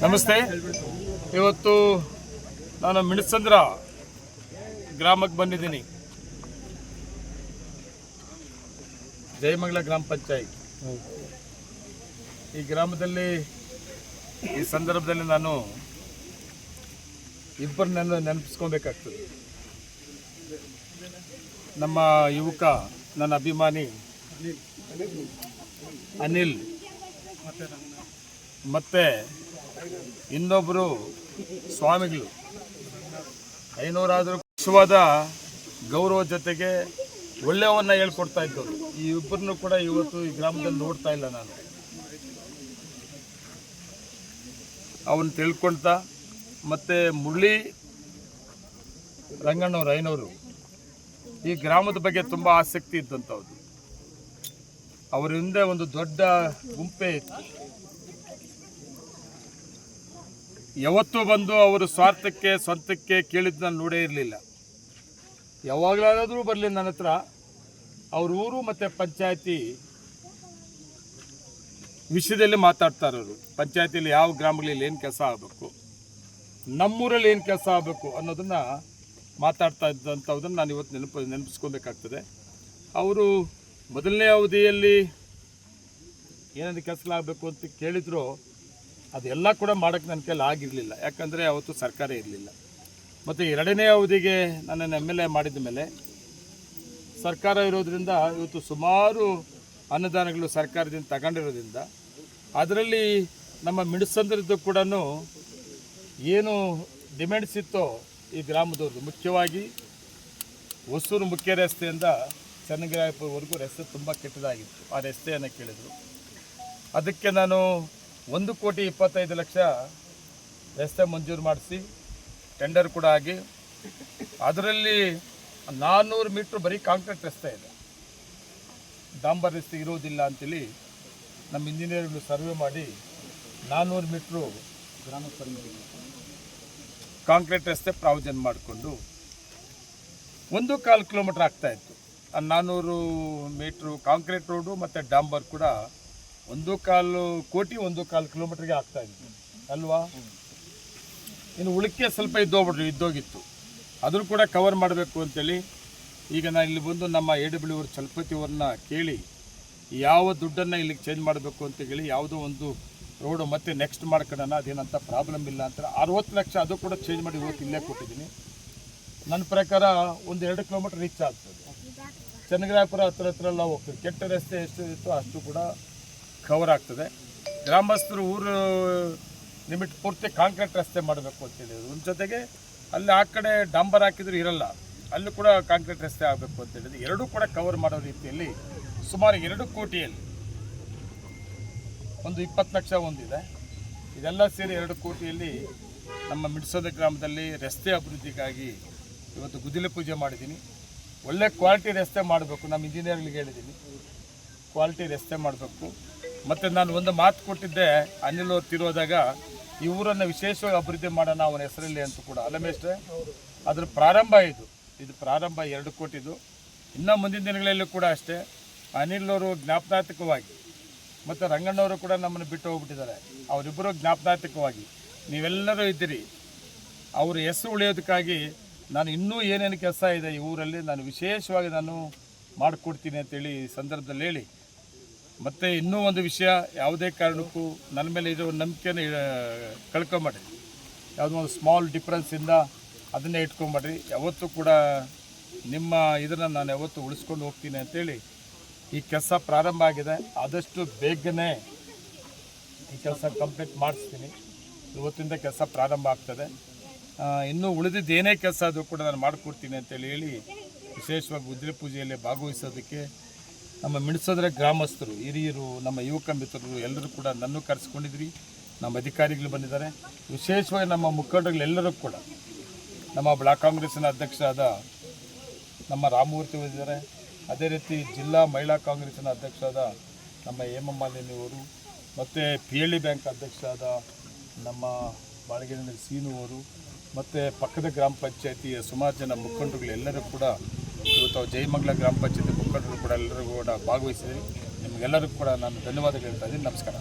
ನಮಸ್ತೆ. ಇವತ್ತು ನಾನು ಮಿಣಸಂದ್ರ ಗ್ರಾಮಕ್ಕೆ ಬಂದಿದ್ದೀನಿ. ಜಯಮಂಗಲ ಗ್ರಾಮ ಪಂಚಾಯತ್ ಈ ಗ್ರಾಮದಲ್ಲಿ ಈ ಸಂದರ್ಭದಲ್ಲಿ ನಾನು ಇಬ್ಬರನ್ನ ನೆನಪಿಸ್ಕೊಬೇಕಾಗ್ತದೆ. ನಮ್ಮ ಯುವಕ, ನನ್ನ ಅಭಿಮಾನಿ ಅನಿಲ್ ಮತ್ತು ಇನ್ನೊಬ್ಬರು ಸ್ವಾಮಿಗಳು. ಐನೂರಾದರೂ ವಿಶ್ವದ ಗೌರವ ಜೊತೆಗೆ ಒಳ್ಳೆಯವನ್ನ ಹೇಳ್ಕೊಡ್ತಾ ಇದ್ದವರು. ಈ ಇಬ್ಬರನ್ನು ಕೂಡ ಇವತ್ತು ಈ ಗ್ರಾಮದಲ್ಲಿ ನೋಡ್ತಾ ಇಲ್ಲ. ನಾನು ಅವನ್ನ ತಿಳ್ಕೊಳ್ತಾ, ಮತ್ತು ಮುರಳಿ ರಂಗಣ್ಣವ್ರು ಐನೂರು ಈ ಗ್ರಾಮದ ಬಗ್ಗೆ ತುಂಬ ಆಸಕ್ತಿ ಇದ್ದಂಥವ್ರು. ಅವರ ಹಿಂದೆ ಒಂದು ದೊಡ್ಡ ಗುಂಪೇ ಇತ್ತು. ಯಾವತ್ತೂ ಬಂದು ಅವರು ಸ್ವಂತಕ್ಕೆ ಕೇಳಿದ್ದು ನಾನು ನೋಡೇ ಇರಲಿಲ್ಲ. ಯಾವಾಗಲಾದರೂ ಬರಲಿ ನನ್ನ ಹತ್ರ ಅವ್ರ ಊರು ಮತ್ತು ಪಂಚಾಯತಿ ವಿಷಯದಲ್ಲಿ ಮಾತಾಡ್ತಾರವರು. ಪಂಚಾಯತಿಯಲ್ಲಿ ಯಾವ ಗ್ರಾಮಗಳಲ್ಲಿ ಏನು ಕೆಲಸ ಆಗಬೇಕು, ನಮ್ಮೂರಲ್ಲಿ ಏನು ಕೆಲಸ ಆಗಬೇಕು ಅನ್ನೋದನ್ನು ಮಾತಾಡ್ತಾ ಇದ್ದಂಥದ್ದನ್ನು ನಾನು ಇವತ್ತು ನೆನಪಿಸ್ಕೊಬೇಕಾಗ್ತದೆ. ಅವರು ಮೊದಲನೇ ಅವಧಿಯಲ್ಲಿ ಏನಾದ್ರು ಕೆಲಸ ಆಗಬೇಕು ಅಂತ ಕೇಳಿದ್ರು, ಅದೆಲ್ಲ ಕೂಡ ಮಾಡೋಕ್ಕೆ ನನ್ನ ಕೈಲಿ ಆಗಿರಲಿಲ್ಲ. ಯಾಕಂದರೆ ಅವತ್ತು ಸರ್ಕಾರ ಇರಲಿಲ್ಲ. ಮತ್ತು ಎರಡನೇ ಅವಧಿಗೆ ನನ್ನನ್ನು MLA ಮಾಡಿದ ಮೇಲೆ ಸರ್ಕಾರ ಇರೋದರಿಂದ ಇವತ್ತು ಸುಮಾರು ಅನುದಾನಗಳು ಸರ್ಕಾರದಿಂದ ತಗೊಂಡಿರೋದ್ರಿಂದ ಅದರಲ್ಲಿ ನಮ್ಮ ಮಿಣಸಂದ್ರದ್ದು ಕೂಡ ಏನು ಡಿಮ್ಯಾಂಡ್ಸ್ ಇತ್ತೋ ಈ ಗ್ರಾಮದವ್ರದ್ದು, ಮುಖ್ಯವಾಗಿ ಹೊಸೂರು ಮುಖ್ಯ ರಸ್ತೆಯಿಂದ ಚನ್ನಗಿರಾಯಪುರವರೆಗೂ ರಸ್ತೆ ತುಂಬ ಕೆಟ್ಟದಾಗಿತ್ತು. ಆ ರಸ್ತೆಯನ್ನು ಕೇಳಿದರು. ಅದಕ್ಕೆ ನಾನು 1,25,00,000 ರಸ್ತೆ ಮಂಜೂರು ಮಾಡಿಸಿ ಟೆಂಡರ್ ಕೂಡ ಆಗಿ ಅದರಲ್ಲಿ 400 ಮೀಟ್ರ್ ಬರೀ ಕಾಂಕ್ರೀಟ್ ರಸ್ತೆ ಇದೆ, ಡಾಂಬರ್ ರಸ್ತೆ ಇರೋದಿಲ್ಲ ಅಂತೇಳಿ ನಮ್ಮ ಇಂಜಿನಿಯರ್ಗಳು ಸರ್ವೆ ಮಾಡಿ 400 ಮೀಟ್ರು ಕಾಂಕ್ರೀಟ್ ರಸ್ತೆ ಪ್ರಾವಿಷನ್ ಮಾಡಿಕೊಂಡು 1.25 ಕಿಲೋಮೀಟ್ರ್ ಆಗ್ತಾಯಿತ್ತು. ಆ 400 ಮೀಟ್ರು ಕಾಂಕ್ರೀಟ್ ರೋಡು ಮತ್ತು ಡಾಂಬರ್ ಕೂಡ 1.25 ಕೋಟಿ 1.25 ಕಿಲೋಮೀಟ್ರಿಗೆ ಆಗ್ತಾಯಿತ್ತು ಅಲ್ವಾ. ಇನ್ನು ಉಳಿಕೆ ಸ್ವಲ್ಪ ಇದ್ದೋಗಿತ್ತು, ಅದನ್ನು ಕೂಡ ಕವರ್ ಮಾಡಬೇಕು ಅಂತೇಳಿ ಈಗ ನಾನು ಇಲ್ಲಿ ಬಂದು ನಮ್ಮ AWR ಚಲಪತಿ ಅವ್ರನ್ನ ಕೇಳಿ ಯಾವ ದುಡ್ಡನ್ನು ಇಲ್ಲಿಗೆ ಚೇಂಜ್ ಮಾಡಬೇಕು ಅಂತ ಹೇಳಿ ಯಾವುದೋ ಒಂದು ರೋಡು ಮತ್ತೆ ನೆಕ್ಸ್ಟ್ ಮಾಡ್ಕೊಳ್ಳೋಣ, ಅದೇನಂತ ಪ್ರಾಬ್ಲಮ್ ಇಲ್ಲ ಅಂತ 60 ಲಕ್ಷ ಅದು ಕೂಡ ಚೇಂಜ್ ಮಾಡಿ ಇವತ್ತು ಇಲ್ಲೇ ಕೊಟ್ಟಿದ್ದೀನಿ. ನನ್ನ ಪ್ರಕಾರ 1-2 ಕಿಲೋಮೀಟ್ರ್ ರೀಚ್ ಆಗ್ತದೆ. ಚನ್ನಗಿರಾಯಪುರ ಹತ್ರ ಎಲ್ಲ ಹೋಗ್ತದೆ. ಕೆಟ್ಟ ರಸ್ತೆ ಎಷ್ಟು ಇತ್ತು ಅಷ್ಟು ಕೂಡ ಕವರ್ ಆಗ್ತದೆ. ಗ್ರಾಮಸ್ಥರು ಊರು ಲಿಮಿಟ್ ಪೂರ್ತಿ ಕಾಂಕ್ರೀಟ್ ರಸ್ತೆ ಮಾಡಬೇಕು ಅಂತೇಳಿದ್ರು. ಒಂದು ಜೊತೆಗೆ ಅಲ್ಲಿ ಆ ಕಡೆ ಡಾಂಬರ್ ಹಾಕಿದ್ರು ಇರಲ್ಲ, ಅಲ್ಲೂ ಕೂಡ ಕಾಂಕ್ರೀಟ್ ರಸ್ತೆ ಆಗಬೇಕು ಅಂತೇಳಿದ್ರು. ಎರಡೂ ಕೂಡ ಕವರ್ ಮಾಡೋ ರೀತಿಯಲ್ಲಿ ಸುಮಾರು 2 ಕೋಟಿಯಲ್ಲಿ ಒಂದು 20 ಲಕ್ಷ ಒಂದಿದೆ. ಇದೆಲ್ಲ ಸೇರಿ 2 ಕೋಟಿಯಲ್ಲಿ ನಮ್ಮ ಮಿಣಸಂದ್ರ ಗ್ರಾಮದಲ್ಲಿ ರಸ್ತೆ ಅಭಿವೃದ್ಧಿಗಾಗಿ ಇವತ್ತು ಗುದಿಲೆ ಪೂಜೆ ಮಾಡಿದ್ದೀನಿ. ಒಳ್ಳೆ ಕ್ವಾಲಿಟಿ ರಸ್ತೆ ಮಾಡಬೇಕು. ನಮ್ಮ ಇಂಜಿನಿಯರ್ಗಳಿಗೆ ಹೇಳಿದ್ದೀನಿ, ಕ್ವಾಲಿಟಿ ರಸ್ತೆ ಮಾಡಬೇಕು. ಮತ್ತು ನಾನು ಒಂದು ಮಾತು ಕೊಟ್ಟಿದ್ದೆ, ಅನಿಲ್ ಅವ್ರು ತಿರೋದಾಗ ಈ ಊರನ್ನು ವಿಶೇಷವಾಗಿ ಅಭಿವೃದ್ಧಿ ಮಾಡೋಣ ಅವನ ಹೆಸರಲ್ಲಿ ಅಂತ ಕೂಡ. ಅಲ್ಲಮೇಷ್ಟೇ ಅದ್ರ ಪ್ರಾರಂಭ ಇದು ಪ್ರಾರಂಭ 2 ಕೋಟಿದು. ಇನ್ನು ಮುಂದಿನ ದಿನಗಳಲ್ಲೂ ಕೂಡ ಅಷ್ಟೇ ಅನಿಲ್ ಅವರು ಜ್ಞಾಪನಾರ್ಥಕವಾಗಿ ಮತ್ತು ರಂಗಣ್ಣವರು ಕೂಡ ನಮ್ಮನ್ನು ಬಿಟ್ಟು ಹೋಗ್ಬಿಟ್ಟಿದ್ದಾರೆ. ಅವರಿಬ್ಬರು ಜ್ಞಾಪನಾರ್ಥಕವಾಗಿ ನೀವೆಲ್ಲರೂ ಇದ್ದೀರಿ. ಅವ್ರ ಹೆಸರು ಉಳಿಯೋದಕ್ಕಾಗಿ ನಾನು ಇನ್ನೂ ಏನೇನು ಕೆಲಸ ಇದೆ ಈ ಊರಲ್ಲಿ ನಾನು ವಿಶೇಷವಾಗಿ ನಾನು ಮಾಡಿಕೊಡ್ತೀನಿ ಅಂತೇಳಿ ಈ ಸಂದರ್ಭದಲ್ಲಿ ಹೇಳಿ, ಮತ್ತು ಇನ್ನೂ ಒಂದು ವಿಷಯ, ಯಾವುದೇ ಕಾರಣಕ್ಕೂ ನನ್ನ ಮೇಲೆ ಇರೋ ನಂಬಿಕೆನ ಕಳ್ಕೊಂಬೇಡ್ರಿ. ಯಾವುದೋ ಒಂದು ಸ್ಮಾಲ್ ಡಿಫ್ರೆನ್ಸಿಂದ ಅದನ್ನೇ ಇಟ್ಕೊಂಬೇಡ್ರಿ. ಯಾವತ್ತೂ ಕೂಡ ನಿಮ್ಮ ಇದನ್ನು ನಾನು ಯಾವತ್ತೂ ಉಳಿಸ್ಕೊಂಡು ಹೋಗ್ತೀನಿ ಅಂತೇಳಿ ಈ ಕೆಲಸ ಪ್ರಾರಂಭ ಆಗಿದೆ. ಆದಷ್ಟು ಬೇಗನೆ ಈ ಕೆಲಸ ಕಂಪ್ಲೀಟ್ ಮಾಡಿಸ್ತೀನಿ. ಇವತ್ತಿಂದ ಕೆಲಸ ಪ್ರಾರಂಭ ಆಗ್ತದೆ. ಇನ್ನೂ ಉಳಿದಿದ್ದು ಏನೇ ಕೆಲಸ ಆದರೂ ಕೂಡ ನಾನು ಮಾಡಿಕೊಡ್ತೀನಿ ಅಂತೇಳಿ ಹೇಳಿ ವಿಶೇಷವಾಗಿ ಗುದಿಲೆ ಪೂಜೆಯಲ್ಲಿ ಭಾಗವಹಿಸೋದಕ್ಕೆ ನಮ್ಮ ಮಿಣಸಂದ್ರ ಗ್ರಾಮಸ್ಥರು, ಹಿರಿಯರು, ನಮ್ಮ ಯುವಕ ಮಿತ್ರರು ಎಲ್ಲರೂ ಕೂಡ ನನ್ನೂ ಕರೆಸ್ಕೊಂಡಿದ್ರಿ. ನಮ್ಮ ಅಧಿಕಾರಿಗಳು ಬಂದಿದ್ದಾರೆ. ವಿಶೇಷವಾಗಿ ನಮ್ಮ ಮುಖಂಡರುಗಳೆಲ್ಲರೂ ಕೂಡ, ನಮ್ಮ ಬ್ಲಾಕ್ ಕಾಂಗ್ರೆಸ್ಸಿನ ಅಧ್ಯಕ್ಷರಾದ ನಮ್ಮ ರಾಮಮೂರ್ತಿ ಬಂದಿದ್ದಾರೆ. ಅದೇ ರೀತಿ ಜಿಲ್ಲಾ ಮಹಿಳಾ ಕಾಂಗ್ರೆಸ್ಸಿನ ಅಧ್ಯಕ್ಷರಾದ ನಮ್ಮ ಹೇಮಮಾಲಿನಿ ಅವರು, ಮತ್ತು PLD ಬ್ಯಾಂಕ್ ಅಧ್ಯಕ್ಷರಾದ ನಮ್ಮ ಬಾಳಗಿರಿ ಸೀನು ಅವರು, ಮತ್ತು ಪಕ್ಕದ ಗ್ರಾಮ ಪಂಚಾಯತಿಯ ಸುಮಾರು ಜನ ಮುಖಂಡರುಗಳೆಲ್ಲರೂ ಕೂಡ ಇವತ್ತು ಜಯಮಂಗಲ ಗ್ರಾಮ ಪಂಚಾಯತಿ ಮುಖಂಡರು ಕೂಡ ಎಲ್ಲರೂ ಕೂಡ ಭಾಗವಹಿಸಿದೆ. ನಿಮಗೆಲ್ಲರಿಗೂ ಕೂಡ ನಾನು ಧನ್ಯವಾದಗಳು ಹೇಳ್ತಾ ಇದ್ದೀನಿ. ನಮಸ್ಕಾರ.